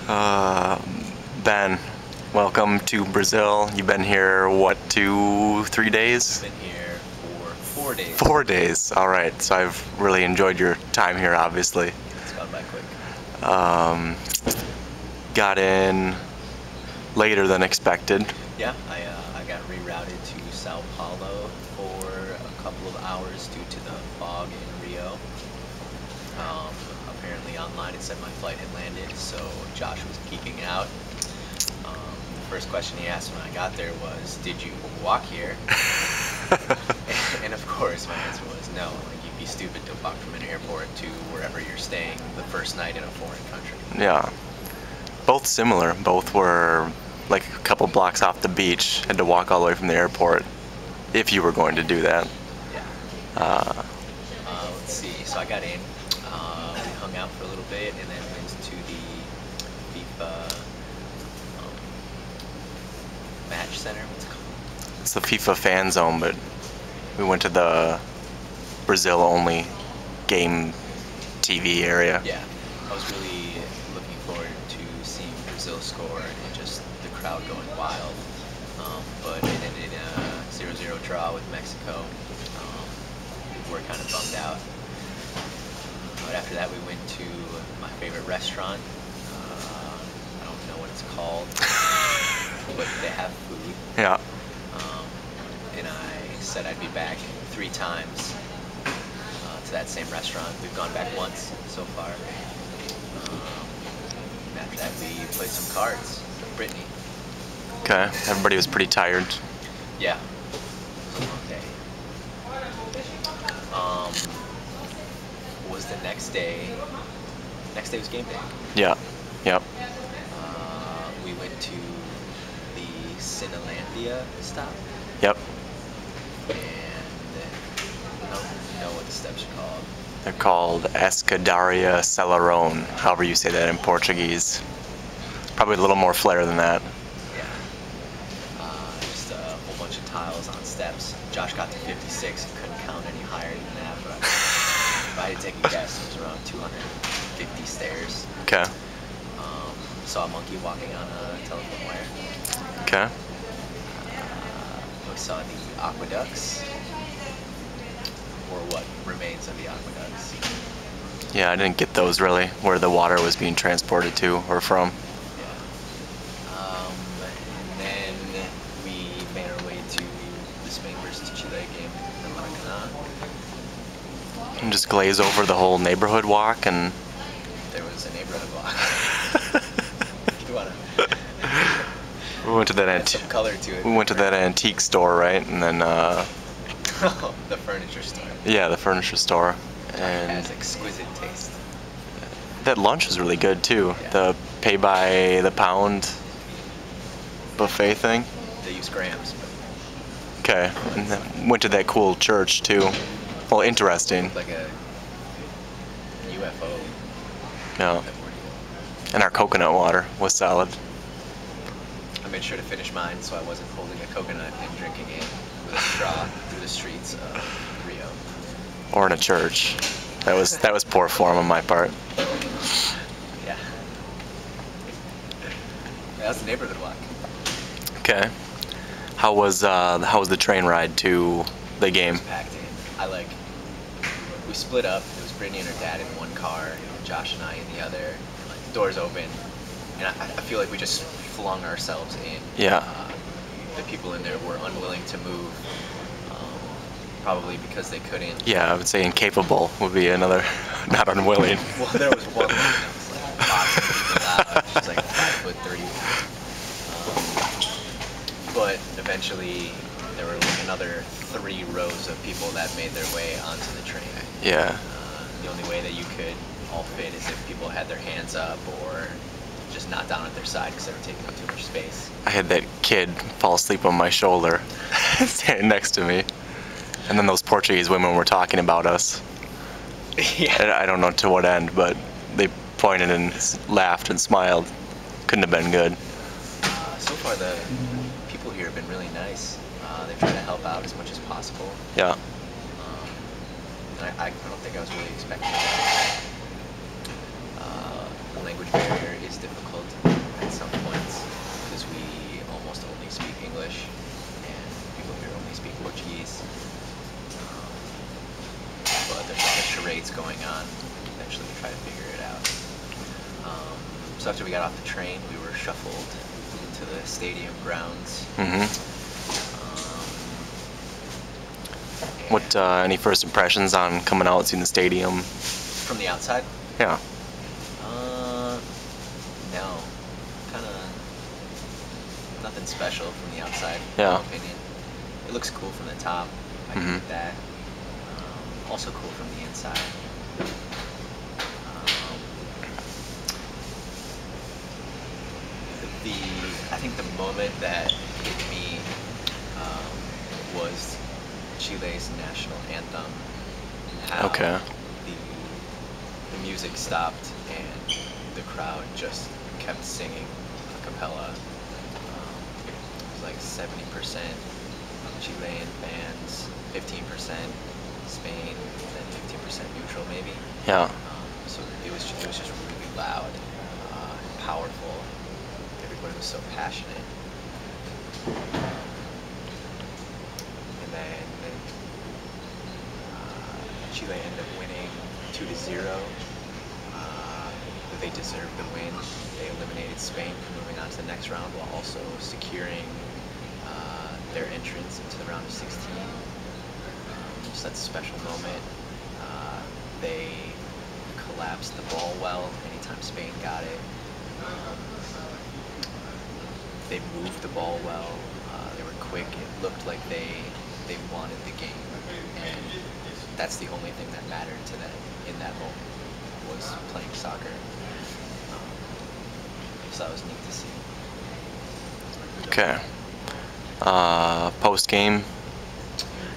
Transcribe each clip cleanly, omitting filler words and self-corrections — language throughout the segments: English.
Uh, Ben, welcome to Brazil. You've been here, what, 3 days? Been here for 4 days. 4 days, all right. So I've really enjoyed your time here, obviously. It's gone by quick. Got in later than expected. Yeah, I got rerouted to Sao Paulo for a couple of hours due to the fog in Rio. Apparently online it said my flight had landed, so Josh was geeking out. The first question he asked when I got there was, "Did you walk here?" and of course my answer was no. Like, you'd be stupid to walk from an airport to wherever you're staying the first night in a foreign country. Yeah. Both similar. Both were like a couple blocks off the beach. Had to walk all the way from the airport if you were going to do that. Yeah. Let's see. So I got in. We hung out for a little bit and then went to the FIFA match center. What's it called? It's the FIFA fan zone, but we went to the Brazil only game TV area. Yeah. I was really looking forward to seeing Brazil score and just the crowd going wild. But it ended in a 0-0 draw with Mexico. We were kind of bummed out. But after that, we went to my favorite restaurant. I don't know what it's called, but they have food. Yeah. And I said I'd be back 3 times to that same restaurant. We've gone back once so far. And after that, we played some cards with Brittany. Okay. Everybody was pretty tired. Yeah. Okay. Was the next day? Next day was game day. Yeah. Yep. We went to the Cinelandia stop. Yep. And I don't know what the steps are called. They're called Escadaria Celarón, however you say that in Portuguese. Probably a little more flair than that. Yeah. Just a whole bunch of tiles on steps. Josh got to 56 and couldn't count any higher than that, but if I had to take a guess, it was around 250 stairs. Okay. Saw a monkey walking on a telephone wire. Okay. We saw the aqueducts, or what remains of the aqueducts. Yeah, I didn't get those really, where the water was being transported to or from. And then we made our way to the Spain versus Chile game in Maracanã. And just glaze over the whole neighborhood walk and... There was a neighborhood walk. You wanna We went to that add some color to it. We went to that antique store, right? And then The furniture store. yeah, the furniture store. It And has exquisite taste. that lunch was really good too. Yeah. The pay by the pound buffet thing. They use grams, but Okay. And then went to that cool church too. Well, interesting. like a UFO. Yeah. And our coconut water was solid. I made sure to finish mine so I wasn't holding a coconut and drinking it with a straw through the streets of Rio. Or in a church. That was poor form on my part. Yeah. That was the neighborhood walk. Okay. How was the train ride to the game? Packed in. We split up. It was Brittany and her dad in one car, Josh and I in the other. Like, the doors open, and I feel like we just flung ourselves in. Yeah. The people in there were unwilling to move, probably because they couldn't. Yeah, I would say incapable would be another, not unwilling. Well, there was one woman that was like lots of people out. She's like 5'3". But eventually, there were like another 3 rows of people that made their way onto the train. Yeah. The only way that you could all fit is if people had their hands up or just not down at their side because they were taking up too much space. I had that kid fall asleep on my shoulder, standing next to me. And then those Portuguese women were talking about us. Yeah. I don't know to what end, but they pointed and laughed and smiled. Couldn't have been good. So far, the people here have been really nice. They try to help out as much as possible. Yeah. And I don't think I was really expecting that. The language barrier is difficult. So after we got off the train, we were shuffled into the stadium grounds. Mm-hmm. What, And any first impressions on coming out, seeing the stadium? from the outside? Yeah. No. Kind of nothing special from the outside, Yeah. in my opinion. It looks cool from the top. I agree with that. Also cool from the inside. I think the moment that hit me was Chile's national anthem. How Okay. the music stopped and the crowd just kept singing a cappella. It was like 70% Chilean fans, 15% Spain, then 15% neutral maybe. Yeah. So it was just really loud, powerful. Everybody was so passionate. And then Chile ended up winning 2-0. They deserved the win. They eliminated Spain from moving on to the next round while also securing their entrance into the round of 16. So that's a special moment. They collapsed the ball well anytime Spain got it. They moved the ball well. They were quick. It looked like they wanted the game, and that's the only thing that mattered to them in that moment was playing soccer. So that was neat to see. Okay. Post game.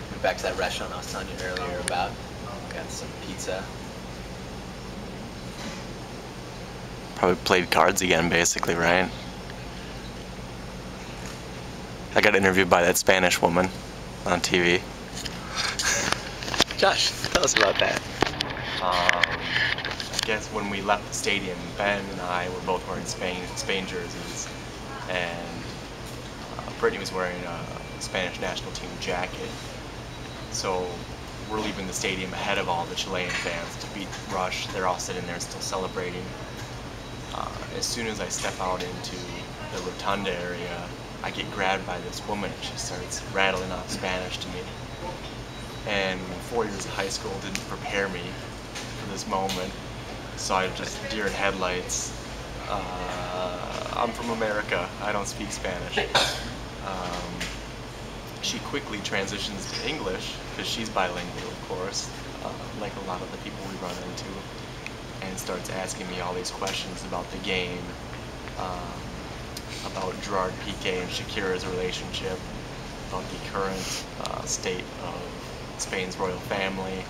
Went back to that restaurant I was telling you earlier about. Got some pizza. Probably played cards again, basically, right? I got interviewed by that Spanish woman on TV. Josh, tell us about that. I guess when we left the stadium, Ben and I were both wearing Spain jerseys, and Brittany was wearing a Spanish national team jacket. So we're leaving the stadium ahead of all the Chilean fans to beat Rush. They're all sitting there still celebrating. As soon as I step out into the rotunda area, I get grabbed by this woman. She starts rattling off Spanish to me. And 4 years of high school didn't prepare me for this moment. So I just, deer in headlights, I'm from America, I don't speak Spanish. She quickly transitions to English, because she's bilingual, of course, like a lot of the people we run into, and starts asking me all these questions about the game, about Gerard Piqué and Shakira's relationship, about the current state of Spain's royal family,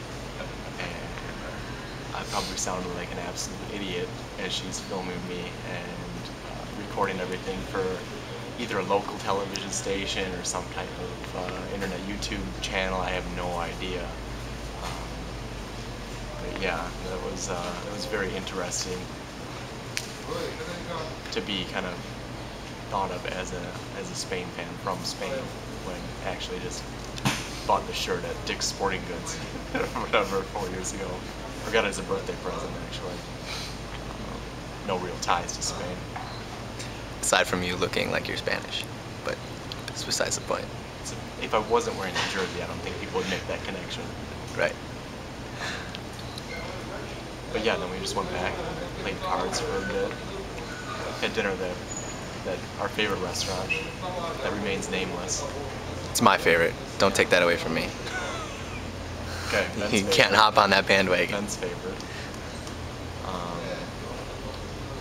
and I probably sounded like an absolute idiot as she's filming me and recording everything for either a local television station or some type of internet YouTube channel. I have no idea. But yeah, it was very interesting to be kind of thought of as a Spain fan from Spain when actually just bought the shirt at Dick's Sporting Goods whatever 4 years ago. I got it as a birthday present actually. No real ties to Spain. Aside from you looking like you're Spanish, but that's besides the point. So if I wasn't wearing the jersey, I don't think people would make that connection. Right. But yeah, then we just went back, played cards for a bit, had dinner at our favorite restaurant that remains nameless. It's my favorite. Don't take that away from me. Okay, Ben's You favorite. can't hop on that bandwagon. Ben's favorite.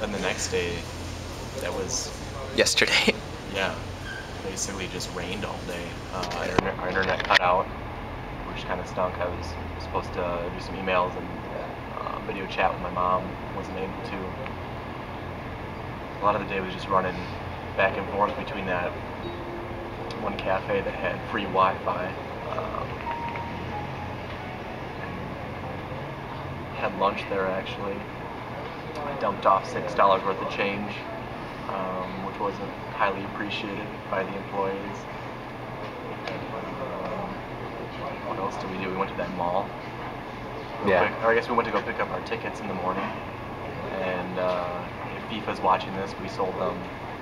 Then the next day, that was, Yesterday. yeah, basically just rained all day. Our internet cut out, which kind of stunk. I was supposed to do some emails and video chat with my mom, wasn't able to. A lot of the day was just running back and forth between that one cafe that had free Wi-Fi. Had lunch there actually. I dumped off $6 worth of change, which wasn't highly appreciated by the employees. What else did we do? We went to that mall. Or I guess we went to go pick up our tickets in the morning, and it FIFA's watching this, we sold them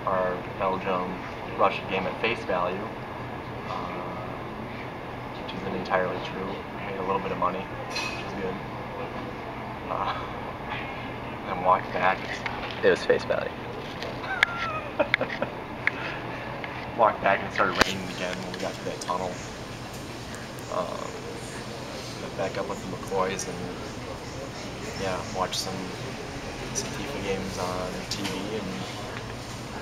our Belgium-Russia game at face value, which isn't entirely true. We made a little bit of money, which is good. And walked back. It was face value. Walked back and it started raining again when we got to that tunnel. Met back up with the McCoys and yeah, watched some FIFA games on TV and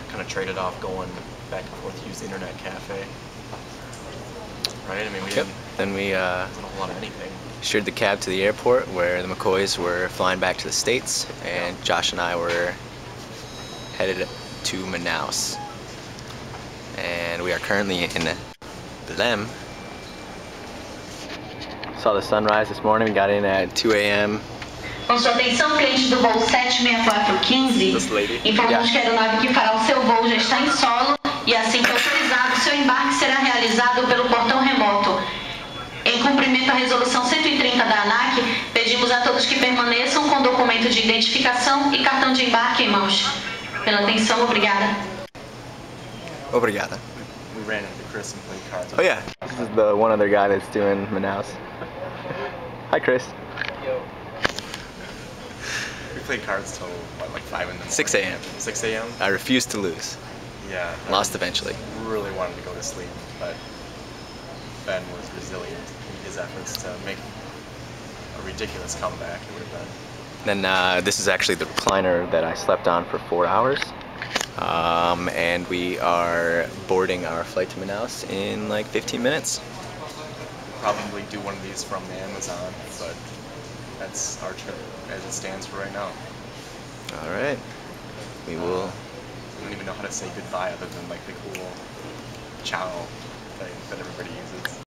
kind of traded off going back and forth to use the internet cafe. Right? I mean, we didn't. Then we a whole lot of anything. shared the cab to the airport where the McCoys were flying back to the States, and Josh and I were headed to Manaus. And we are currently in Belém. Saw the sunrise this morning, got in at 2 a.m. Com sua atenção, clientes do voo 76415, informamos que a aeronave que fará o seu voo já está em solo e assim que autorizado, seu embarque será realizado pelo portão remoto. Em cumprimento à resolução 130 da ANAC, pedimos a todos que permaneçam com documento de identificação e cartão de embarque em mãos. Pela atenção, obrigada. Obrigada. We ran into Chris and played cards. Oh yeah, this is the one other guy that's doing Manaus. Hi Chris. Yo. We played cards till what, like 5 in the morning? 6 a.m. 6 a.m. I refused to lose. Yeah. Lost eventually. Really wanted to go to sleep, but Ben was resilient in his efforts to make a ridiculous comeback. It would have been. Then this is actually the recliner that I slept on for 4 hours. And we are boarding our flight to Manaus in like 15 minutes. Probably do one of these from the Amazon, but that's our trip as it stands for right now. All right. We will. I don't even know how to say goodbye other than like the cool ciao thing that everybody uses.